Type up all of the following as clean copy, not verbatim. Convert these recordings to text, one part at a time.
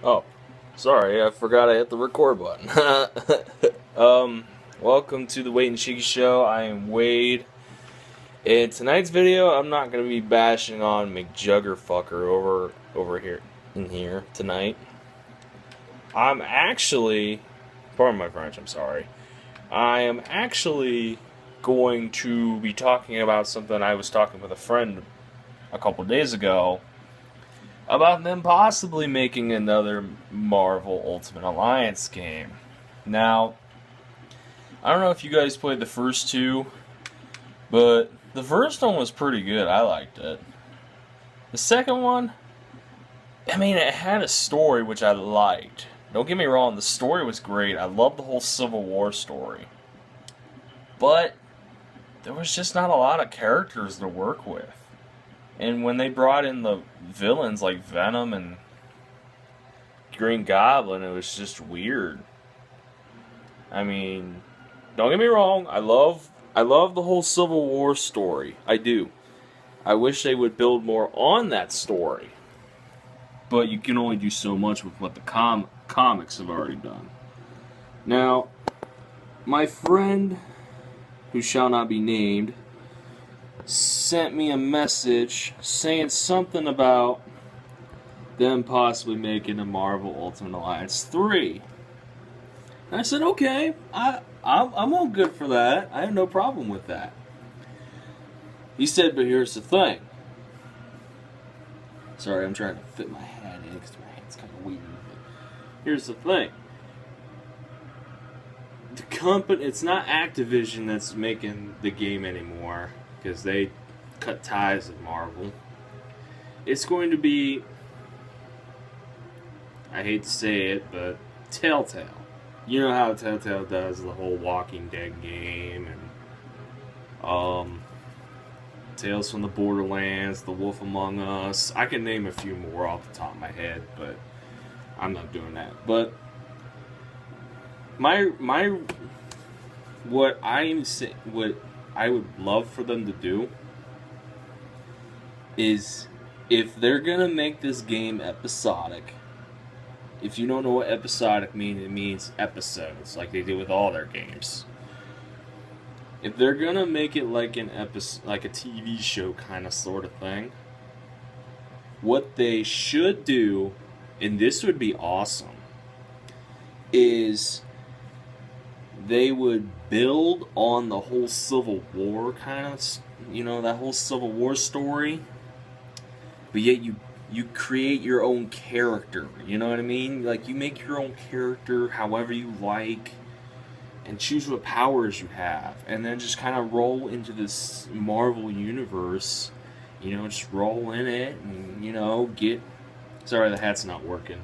Oh, sorry, I forgot I hit the record button. um, Welcome to the Wade and Cheeky Show. I am Wade. In tonight's video, I'm not gonna be bashing on McJuggerfucker over here tonight. I'm actually, pardon my French, I'm sorry. I am actually going to be talking about something I was talking with a friend a couple days ago about them possibly making another Marvel Ultimate Alliance game. Now, I don't know if you guys played the first two, but the first one was pretty good. I liked it. The second one, I mean, it had a story which I liked. Don't get me wrong, the story was great. I loved the whole Civil War story. But there was just not a lot of characters to work with. And when they brought in the villains like Venom and Green Goblin, it was just weird. I mean, don't get me wrong, I love the whole Civil War story. I do. I wish they would build more on that story. But you can only do so much with what the comics have already done. Now, my friend, who shall not be named, sent me a message saying something about them possibly making a Marvel Ultimate Alliance 3. And I said, okay, I'm all good for that. I have no problem with that. He said, but here's the thing. Sorry, I'm trying to fit my hat in because my hat's kind of weird. But here's the thing. The company, it's not Activision that's making the game anymore because they cut ties with Marvel. It's going to be, I hate to say it, but Telltale. You know how Telltale does the whole Walking Dead game and Tales from the Borderlands, The Wolf Among Us. I can name a few more off the top of my head, but I'm not doing that. But what I would love for them to do is, if they're gonna make this game episodic. If you don't know what episodic means, it means episodes, like they do with all their games. If they're gonna make it like like a TV show kind of sort of thing, what they should do, and this would be awesome, is they would build on the whole Civil War kind of, that whole Civil War story, but yet you create your own character, you know what I mean? Like, you make your own character however you like, and choose what powers you have, and then just kind of roll into this Marvel universe, just roll in it, and, get... Sorry, the hat's not working.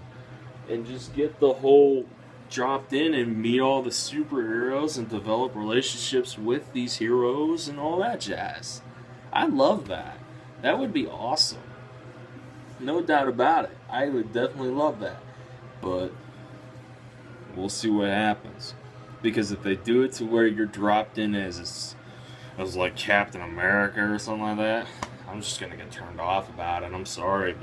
And just get the whole dropped in and meet all the superheroes and develop relationships with these heroes and all that jazz. I love that. That would be awesome. No doubt about it. I would definitely love that. But we'll see what happens. Because if they do it to where you're dropped in as like Captain America or something like that, I'm just gonna get turned off about it. I'm sorry,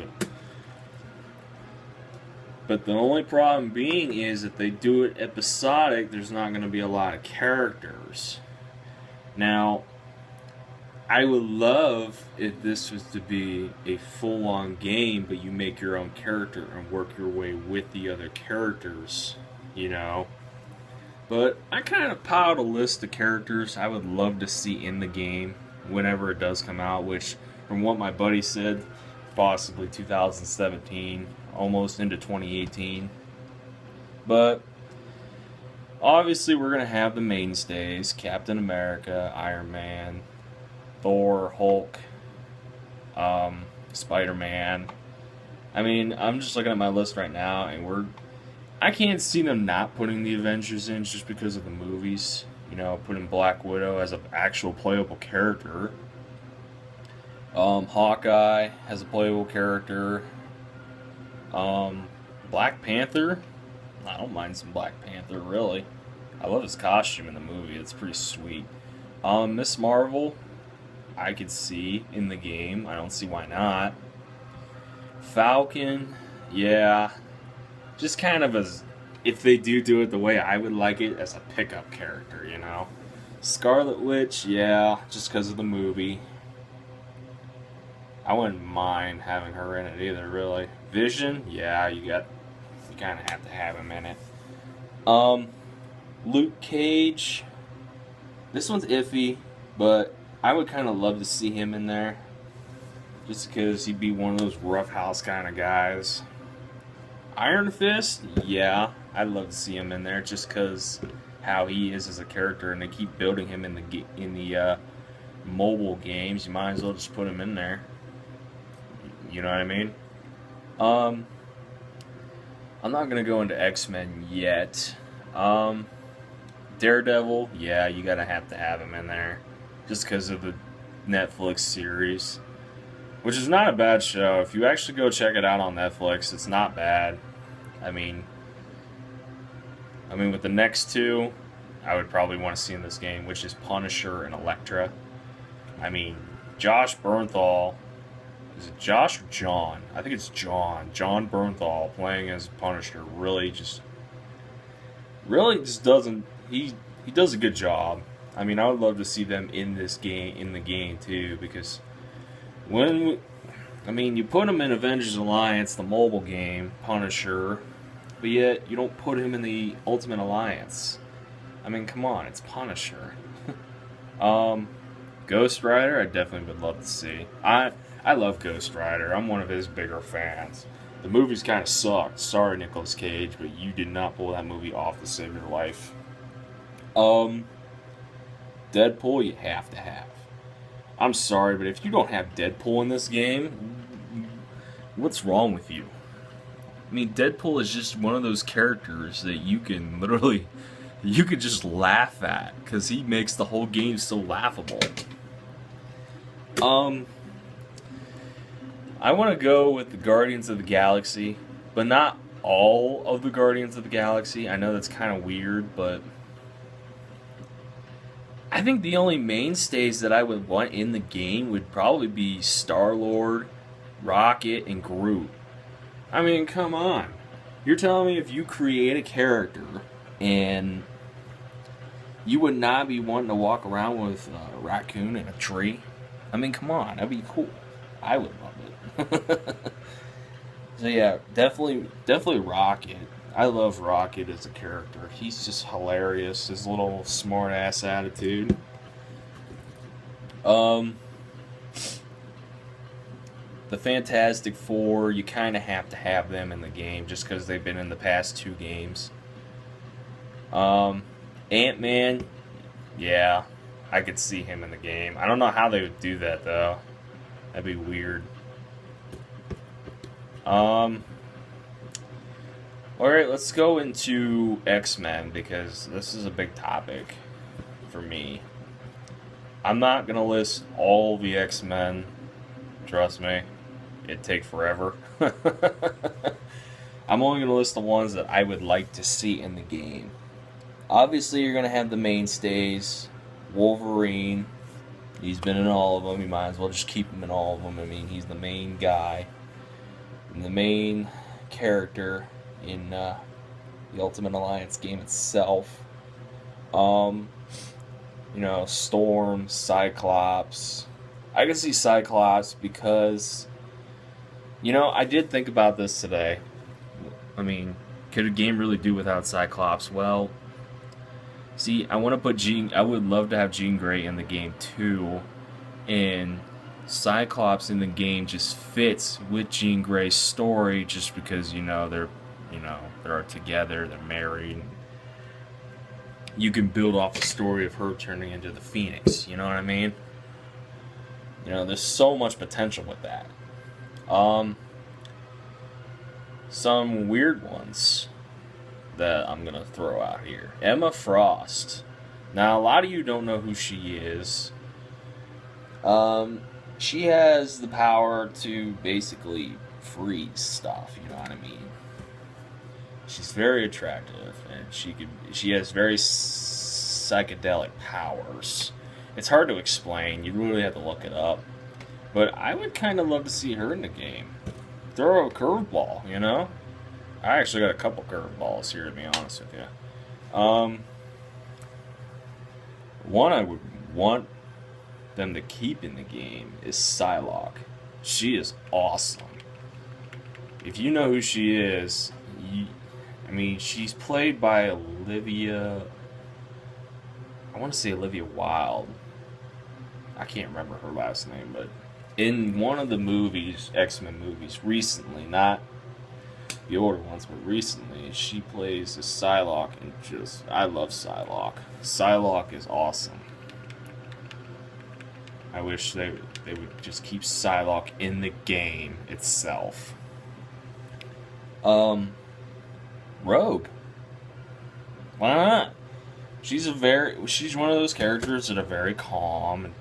but the only problem being is if they do it episodic, there's not gonna be a lot of characters. Now, I would love if this was to be a full-on game, but you make your own character and work your way with the other characters, But I kind of piled a list of characters I would love to see in the game whenever it does come out, which, from what my buddy said, possibly 2017, almost into 2018. But obviously we're going to have the mainstays: Captain America, Iron Man, Thor, Hulk, Spider-Man. I mean, I'm just looking at my list right now, and I can't see them not putting the Avengers in just because of the movies. Putting Black Widow as an actual playable character. Hawkeye as a playable character. Black Panther. I don't mind some Black Panther, really. I love his costume in the movie. It's pretty sweet. Miss Marvel, I could see in the game. I don't see why not. Falcon, yeah. just kind of as, if they do it the way I would like it, as a pickup character, you know? Scarlet Witch, yeah, just because of the movie. I wouldn't mind having her in it either, really. Vision, yeah, you kind of have to have him in it. Luke Cage, this one's iffy, but I would kind of love to see him in there. Just because he'd be one of those roughhouse kind of guys. Iron Fist, yeah, I'd love to see him in there just because how he is as a character, and they keep building him in the mobile games. You might as well just put him in there. You know what I mean? I'm not gonna go into X-Men yet. Daredevil, yeah, you gotta have to have him in there, just because of the Netflix series, which is not a bad show. If you actually go check it out on Netflix, it's not bad. I mean, with the next two, I would probably want to see in this game, which is Punisher and Elektra. I mean, Josh Bernthal, is it Josh or John? I think it's John. John Bernthal playing as Punisher really just doesn't, he does a good job. I mean, I would love to see them in the game too, because you put him in Avengers Alliance, the mobile game, Punisher, but yet you don't put him in the Ultimate Alliance. I mean, come on, it's Punisher. Ghost Rider, I definitely would love to see. I love Ghost Rider. I'm one of his bigger fans. The movies kind of sucked. Sorry, Nicolas Cage, but you did not pull that movie off to save your life. Deadpool, you have to have. I'm sorry, but if you don't have Deadpool in this game, what's wrong with you? I mean, Deadpool is just one of those characters that you can just laugh at, because he makes the whole game so laughable. I want to go with the Guardians of the Galaxy, but not all of the Guardians of the Galaxy. I know that's kind of weird, but I think the only mainstays that I would want in the game would probably be Star-Lord, Rocket, and Groot. I mean, come on. You're telling me if you create a character and you would not be wanting to walk around with a raccoon and a tree? I mean, come on. That'd be cool. I would love it. So yeah, definitely Rocket. I love Rocket as a character. He's just hilarious. His little smart-ass attitude. The Fantastic Four, you kind of have to have them in the game just because they've been in the past 2 games. Ant-Man, yeah, I could see him in the game. I don't know how they would do that, though. That'd be weird. Alright, let's go into X-Men, because this is a big topic for me. I'm not going to list all the X-Men. Trust me. It'd take forever. I'm only going to list the ones that I would like to see in the game. Obviously, you're going to have the mainstays. Wolverine. He's been in all of them. You might as well just keep him in all of them. I mean, he's the main guy. And the main character in the Ultimate Alliance game itself. Storm, Cyclops. I can see Cyclops because, I did think about this today. I mean, could a game really do without Cyclops? Well, see, I would love to have Jean Grey in the game too, and Cyclops in the game just fits with Jean Grey's story just because, they're together, they're married. You can build off the story of her turning into the Phoenix, you know what I mean? There's so much potential with that. Some weird ones that I'm going to throw out here. Emma Frost. Now, a lot of you don't know who she is. She has the power to basically freeze stuff, you know what I mean? She's very attractive, and she has very psychedelic powers. It's hard to explain. You really have to look it up. But I would kind of love to see her in the game. Throw a curveball, I actually got a couple curveballs here, to be honest with you. One I would want them to keep in the game is Psylocke. She is awesome. If you know who she is, she's played by Olivia. I want to say Olivia Wilde. I can't remember her last name, but in one of the movies, X-Men movies, recently, not the older ones, but recently, she plays as Psylocke, and I love Psylocke. Psylocke is awesome. I wish they would just keep Psylocke in the game itself. Rogue. Why not? She's one of those characters that are very calm, and,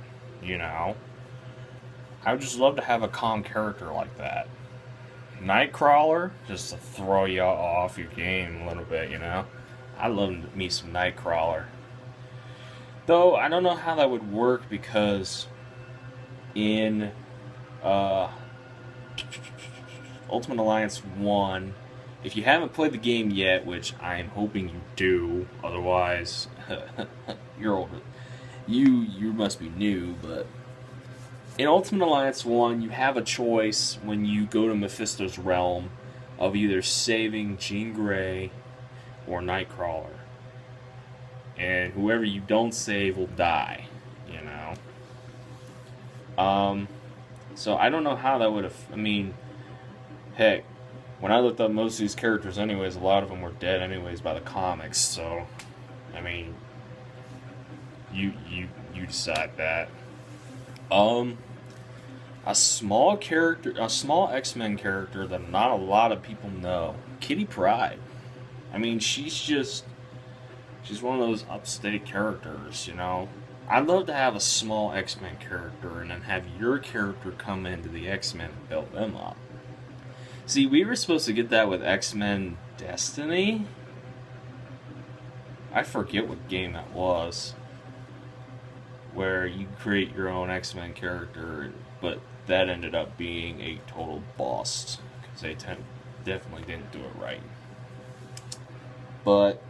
you know. I would just love to have a calm character like that. Nightcrawler, just to throw you off your game a little bit, you know. I love me some Nightcrawler. Though, I don't know how that would work because in Ultimate Alliance 1, if you haven't played the game yet, which I'm hoping you do, otherwise you're older. You must be new, but in Ultimate Alliance 1, you have a choice when you go to Mephisto's realm of either saving Jean Grey or Nightcrawler. And whoever you don't save will die, you know. So I don't know how that would have, heck, when I looked up most of these characters anyways, a lot of them were dead anyways by the comics, so, you decide that. A small X-Men character that not a lot of people know, Kitty Pryde. She's one of those upstate characters, you know. I'd love to have a small X-Men character and then have your character come into the X-Men and build them up. See, we were supposed to get that with X-Men Destiny. I forget what game that was. Where you create your own X-Men character, but that ended up being a total bust. Because they definitely didn't do it right. But,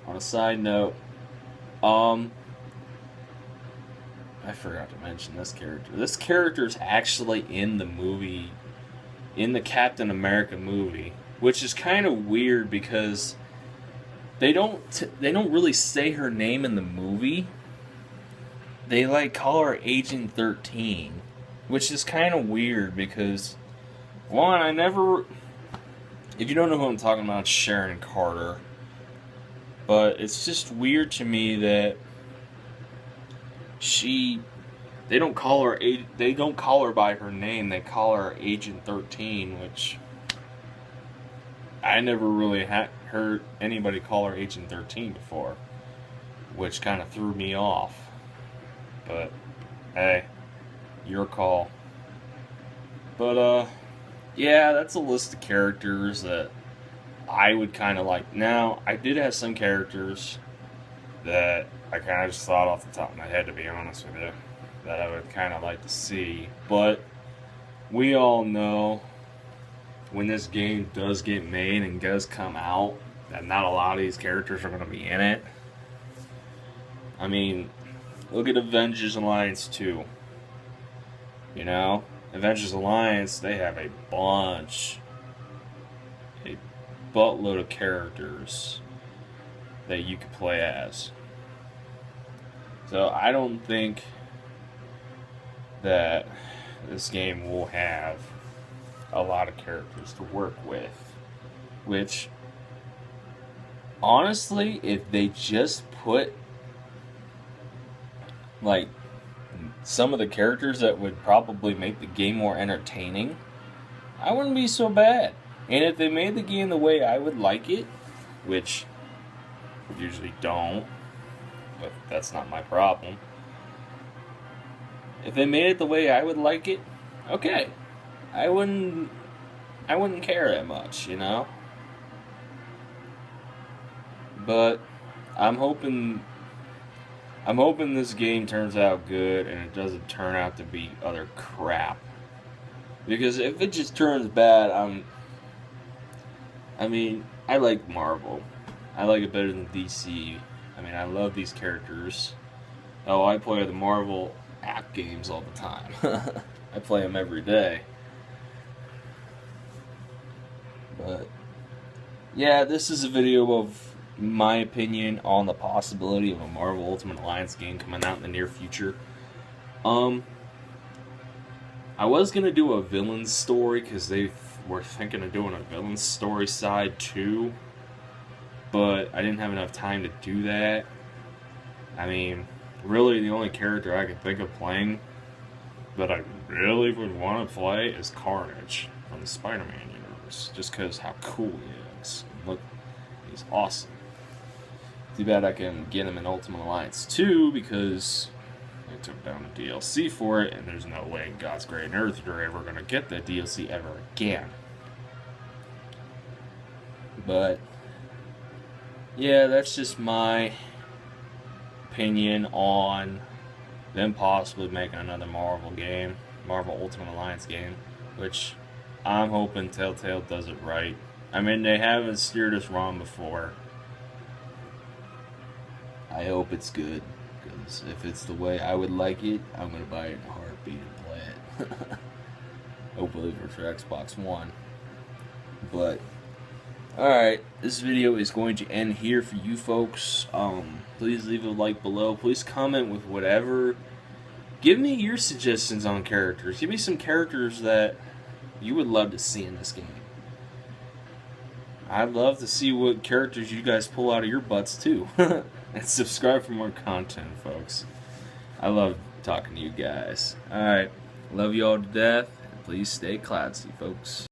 on a side note, I forgot to mention this character. This character is actually in the movie, in the Captain America movie, which is kind of weird because they don't really say her name in the movie. They call her Agent 13, which is kind of weird because one, if you don't know who I'm talking about, it's Sharon Carter. But it's just weird to me that they don't call her by her name. They call her Agent 13, which I never really heard anybody call her Agent 13 before, which kind of threw me off. But hey, your call. But yeah, that's a list of characters that I would kind of like. Now, I did have some characters that I kind of just thought off the top of my head, to be honest with you, that I would kind of like to see. But we all know when this game does get made and does come out, that not a lot of these characters are going to be in it. Look at Avengers Alliance 2. You know? Avengers Alliance, they have a buttload of characters that you could play as. So I don't think that this game will have a lot of characters to work with. Which, honestly, if they just put some of the characters that would probably make the game more entertaining, I wouldn't be so bad. And if they made the game the way I would like it, which usually don't, but that's not my problem. If they made it the way I would like it, okay. I wouldn't care that much, you know? But I'm hoping this game turns out good and it doesn't turn out to be other crap. Because if it just turns bad, I mean, I like Marvel. I like it better than DC. I mean, I love these characters. Oh, I play the Marvel app games all the time. I play them every day. But yeah, this is a video of my opinion on the possibility of a Marvel Ultimate Alliance game coming out in the near future. I was gonna do a villain's story because they were thinking of doing a villain's story side too, but I didn't have enough time to do that. I mean, really, the only character I could think of playing that I really would want to play is Carnage from the Spider-Man universe, just because how cool he is. Look, he's awesome. Too bad I can get him in Ultimate Alliance 2 because they took down the DLC for it, and there's no way in God's great earth you're ever going to get that DLC ever again. But yeah, that's just my opinion on them possibly making another Marvel game, Marvel Ultimate Alliance game, which I'm hoping Telltale does it right. I mean, they haven't steered us wrong before. I hope it's good, because if it's the way I would like it, I'm going to buy it in a heartbeat and play it. Hopefully for Xbox One. But alright, this video is going to end here for you folks. Please leave a like below. Please comment with whatever. Give me your suggestions on characters. Give me some characters that you would love to see in this game. I'd love to see what characters you guys pull out of your butts too. And subscribe for more content, folks. I love talking to you guys. Alright, love you all to death. Please stay classy, folks.